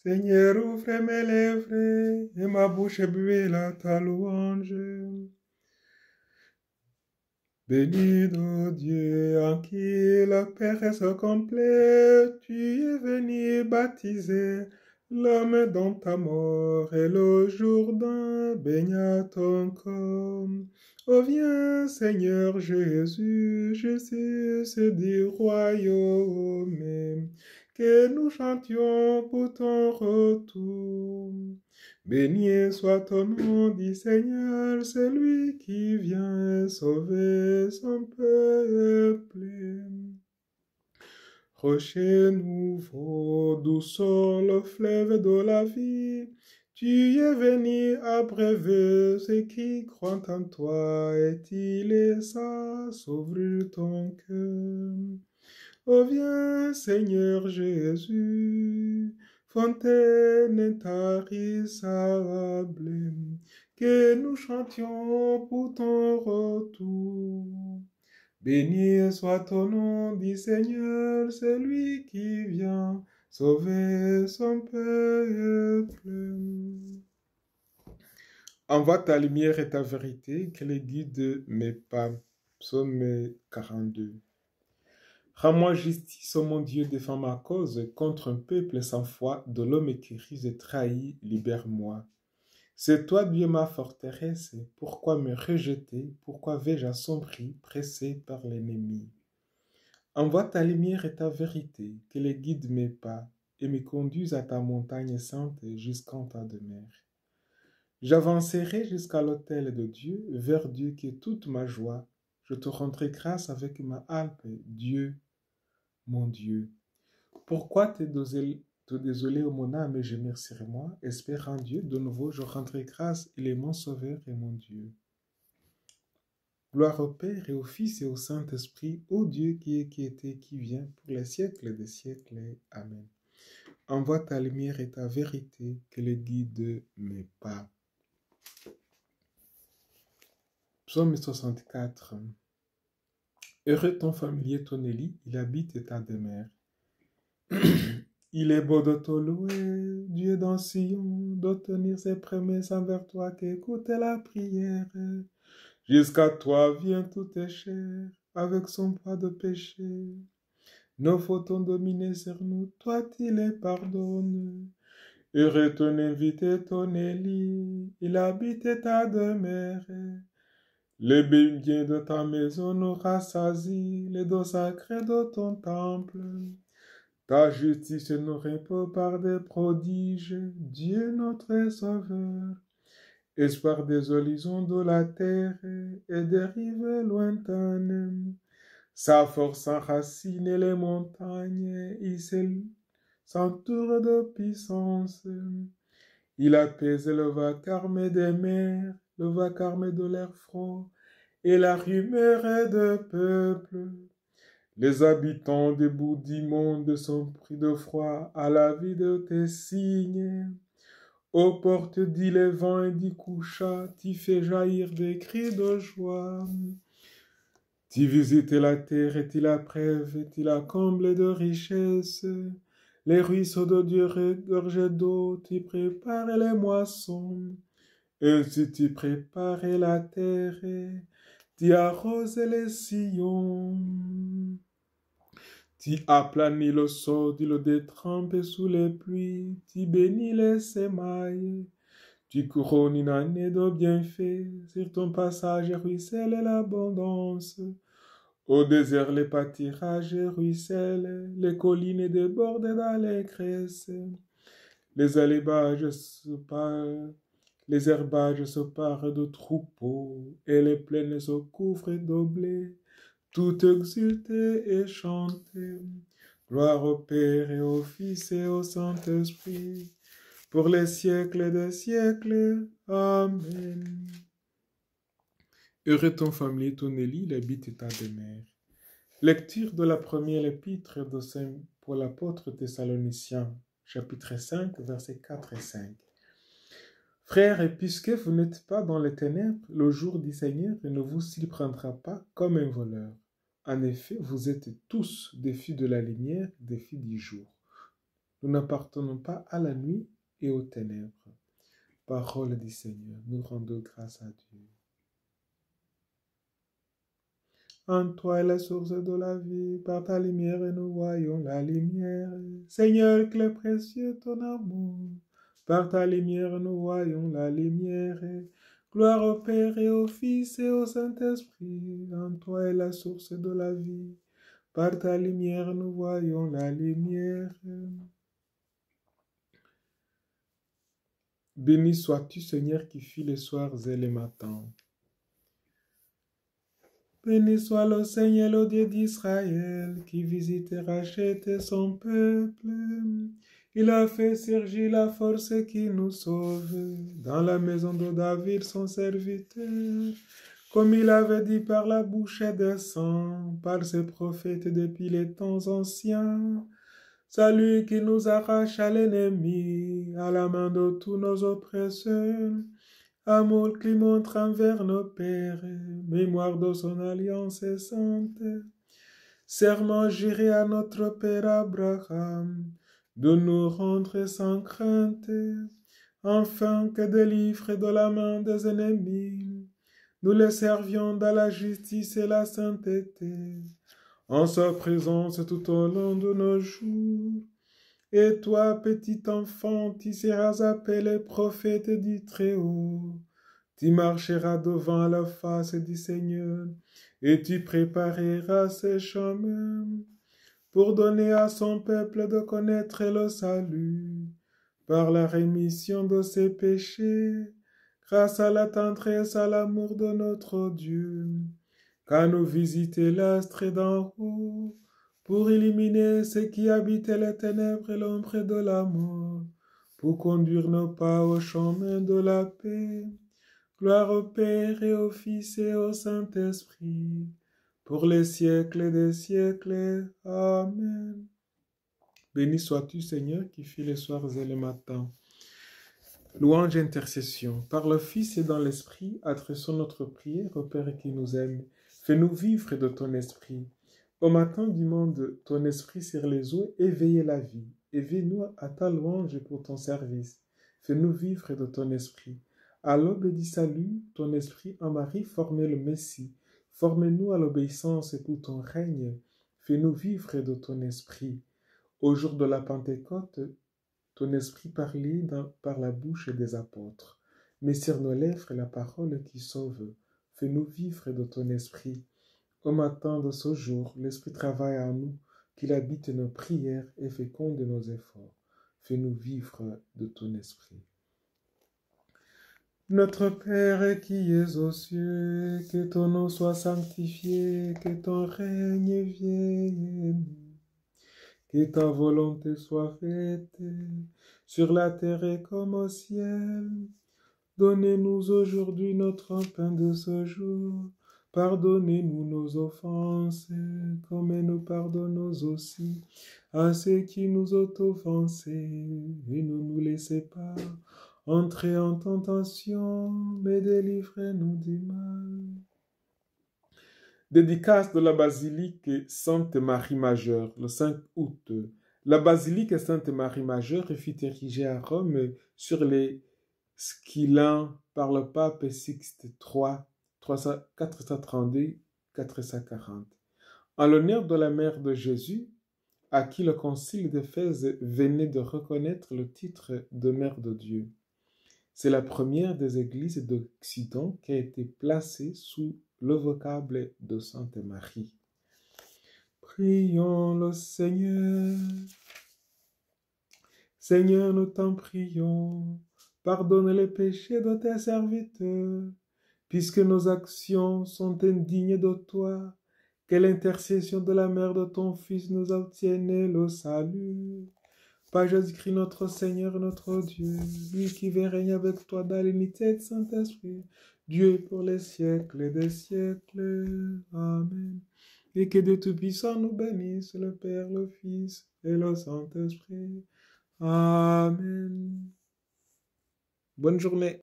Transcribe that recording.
Seigneur, ouvre mes lèvres et ma bouche brûle ta louange. Béni de Dieu en qui la paix se complète, tu es venu baptiser l'homme dans ta mort et le Jourdain baigna ton corps. Oh viens Seigneur Jésus, Jésus du royaume, que nous chantions pour ton retour. Béni soit ton nom, dit Seigneur, celui qui vient sauver son peuple. Rocher nouveau, d'où sort le fleuve de la vie, tu es venu abreuver ceux qui croient en toi et tu laissas s'ouvrir ton cœur. Oh viens Seigneur Jésus, fontaine intarissable, que nous chantions pour ton retour. Béni soit ton nom, dit Seigneur, celui qui vient sauver son peuple. Envoie ta lumière et ta vérité, que les guide mes pas. Psaume 42. Rends-moi justice, ô mon Dieu, défends ma cause contre un peuple sans foi, de l'homme écurie et trahi, libère-moi. C'est toi, Dieu, ma forteresse, pourquoi me rejeter, pourquoi vais-je assombri, pressé par l'ennemi? Envoie ta lumière et ta vérité, que les guide mes pas, et me conduisent à ta montagne sainte jusqu'en ta demeure. J'avancerai jusqu'à l'autel de Dieu, vers Dieu qui est toute ma joie. Je te rendrai grâce avec ma harpe, Dieu, mon Dieu. Pourquoi te désoler, ô mon âme, et gémir sur moi? Espère en Dieu, de nouveau je rendrai grâce, il est mon sauveur et mon Dieu. Gloire au Père et au Fils et au Saint-Esprit, ô Dieu qui est, qui était, qui vient, pour les siècles des siècles. Amen. Envoie ta lumière et ta vérité, que les guide mes pas. Psaume 64. Heureux ton familier, ton Élie, il habite ta demeure. Il est beau de te louer, Dieu dans Sion, d'obtenir ses promesses envers toi, qu'écoute la prière. Jusqu'à toi vient tout est cher, avec son poids de péché. Nos fautes ont dominé sur nous, toi tu les pardonnes. Heureux ton invité, ton Élie, il habite ta demeure. Les biens de ta maison nous rassasie, les dos sacrés de ton temple. Ta justice nous répond par des prodiges, Dieu notre Sauveur. Espoir des horizons de la terre et des rives lointaines. Sa force enracine les montagnes, il s'entoure de puissance. Il apaise le vacarme des mers, le vacarme de l'air froid et la rumeur de peuple. Les habitants des bouts d'immonde sont pris de froid à la vue de tes signes. Aux portes dit les vents et dit coucha, tu fais jaillir des cris de joie. Tu visites la terre et tu la prèves et tu la combles de richesses. Les ruisseaux de Dieu regorgent d'eau, tu prépares les moissons. Ainsi tu prépares la terre, tu arroses les sillons. Tu aplanis le sol, tu le détrempes sous les pluies, tu bénis les semailles. Tu couronnes une année de bienfaits, sur ton passage ruisselle l'abondance. Au désert, les pâtirages ruissellent, les collines débordent d'allégresse. Les herbages se parent de troupeaux, et les plaines se couvrent de blé. Tout exulté et chanté, gloire au Père et au Fils et au Saint-Esprit, pour les siècles des siècles. Amen. Heureux ton familier, ton Élie, il habite ta demeure. Lecture de la première épître de Saint Paul l'apôtre Thessaloniciens, chapitre 5, versets 4 et 5. Frères, et puisque vous n'êtes pas dans les ténèbres, le jour du Seigneur ne vous s'y prendra pas comme un voleur. En effet, vous êtes tous des filles de la lumière, des filles du jour. Nous n'appartenons pas à la nuit et aux ténèbres. Parole du Seigneur, nous rendons grâce à Dieu. En toi est la source de la vie, par ta lumière nous voyons la lumière. Seigneur, clé précieux ton amour, par ta lumière nous voyons la lumière. Gloire au Père et au Fils et au Saint-Esprit, en toi est la source de la vie, par ta lumière nous voyons la lumière. Béni sois-tu, Seigneur, qui fit les soirs et les matins. Béni soit le Seigneur, le Dieu d'Israël, qui visite et rachète son peuple. Il a fait surgir la force qui nous sauve dans la maison de David, son serviteur, comme il avait dit par la bouche des saints, par ses prophètes depuis les temps anciens. Celui qui nous arrache à l'ennemi, à la main de tous nos oppresseurs, amour qui montre envers nos pères, mémoire de son alliance sainte, serment juré à notre père Abraham, de nous rendre sans crainte, afin que délivre de la main des ennemis, nous les servions dans la justice et la sainteté, en sa présence tout au long de nos jours. Et toi, petit enfant, tu seras appelé prophète du Très-Haut. Tu marcheras devant la face du Seigneur, et tu prépareras ses chemins, pour donner à son peuple de connaître le salut, par la rémission de ses péchés, grâce à la tendresse, à l'amour de notre Dieu, quand nous visiter l'astre d'en haut, pour éliminer ceux qui habitent les ténèbres et l'ombre de la mort, pour conduire nos pas au chemin de la paix. Gloire au Père et au Fils et au Saint-Esprit, pour les siècles des siècles. Amen. Béni sois-tu, Seigneur, qui fit les soirs et les matins. Louange et intercession. Par le Fils et dans l'Esprit, adressons notre prière au Père qui nous aime. Fais-nous vivre de ton esprit. Au matin du monde, ton esprit sur les eaux, éveillez la vie. Éveille-nous à ta louange pour ton service. Fais-nous vivre de ton esprit. À l'aube du salut, ton esprit en Marie formait le Messie. Forme-nous à l'obéissance pour ton règne. Fais-nous vivre de ton esprit. Au jour de la Pentecôte, ton esprit parlait par la bouche des apôtres. Mais sur nos lèvres, la parole qui sauve. Fais-nous vivre de ton esprit. Au matin de ce jour, l'Esprit travaille en nous, qu'il habite nos prières et féconde nos efforts. Fais-nous vivre de ton esprit. Notre Père qui es aux cieux, que ton nom soit sanctifié, que ton règne vienne, que ta volonté soit faite, sur la terre comme au ciel. Donnez-nous aujourd'hui notre pain de ce jour. Pardonnez-nous nos offenses, comme nous pardonnons aussi à ceux qui nous ont offensés. Et ne nous laissez pas entrer en tentation, mais délivrez-nous du mal. Dédicace de la basilique Sainte-Marie Majeure, le 5 août. La basilique Sainte-Marie Majeure fut érigée à Rome sur les Scylins par le pape Sixte III, 432-440. En l'honneur de la mère de Jésus, à qui le concile d'Éphèse venait de reconnaître le titre de mère de Dieu. C'est la première des églises d'Occident qui a été placée sous le vocable de Sainte Marie. Prions le Seigneur. Seigneur, nous t'en prions. Pardonne les péchés de tes serviteurs, puisque nos actions sont indignes de toi. Que l'intercession de la mère de ton Fils nous obtienne le salut. Par Jésus-Christ notre Seigneur, notre Dieu, lui qui veut régner avec toi dans l'unité de Saint-Esprit, Dieu pour les siècles des siècles. Amen. Et que Dieu Tout-Puissant nous bénisse, le Père, le Fils et le Saint-Esprit. Amen. Bonne journée.